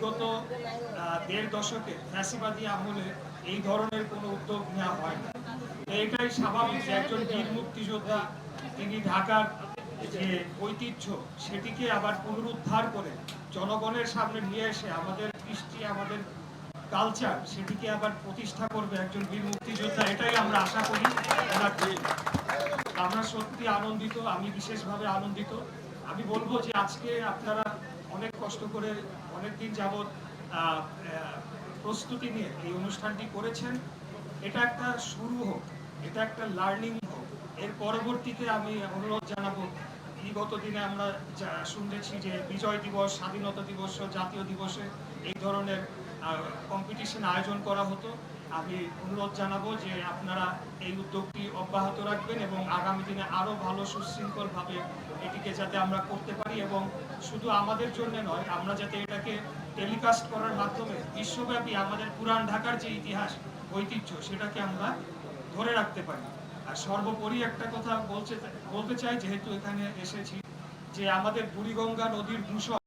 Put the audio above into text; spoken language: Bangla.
বিগত দেড় দশকে ফ্যাসিবাদী আমলে এই ধরনের কোনো উদ্যোগ নেওয়া হয় না। এটাই স্বাভাবিক যে একজন বীর মুক্তিযোদ্ধা তিনি ঢাকার যে ঐতিহ্য সেটিকে আবার পুনরুদ্ধার করে জনগণের সামনে নিয়ে এসে আমাদের কৃষ্টি আমাদের কালচার সেটিকে আবার প্রতিষ্ঠা করবে একজন বীর মুক্তিযোদ্ধা। এটাই আমরা আশা করি। আমরা সত্যি আনন্দিত, আমি বিশেষভাবে আনন্দিত। আমি বলবো যে আজকে আপনারা অনেক কষ্ট করে অনেকদিন যাবৎ প্রস্তুতি নিয়ে এই অনুষ্ঠানটি করেছেন। এটা একটা শুরু হোক, এটা একটা লার্নিং হোক। এর পরবর্তীতে আমি অনুরোধ জানাবো, বিগত দিনে আমরা শুনেছি যে বিজয় দিবস, স্বাধীনতা দিবস, জাতীয় দিবসে এই ধরনের কম্পিটিশন আয়োজন করা হতো। আমি অনুরোধ জানাবো যে আপনারা এই উদ্যোগটি অব্যাহত রাখবেন এবং আগামী দিনে আরও ভালো সুশৃঙ্খলভাবে এটিকে যাতে আমরা করতে পারি, এবং শুধু আমাদের জন্য নয়, আমরা যাতে এটাকে টেলিকাস্ট করার মাধ্যমে বিশ্বব্যাপী আমাদের পুরান ঢাকার যে ইতিহাস ঐতিহ্য সেটাকে আমরা ধরে রাখতে পারি। আর সর্বোপরি একটা কথা বলতে চাই, যেহেতু এখানে এসেছি, যে আমাদের বুড়িগঙ্গা নদীর দূষণ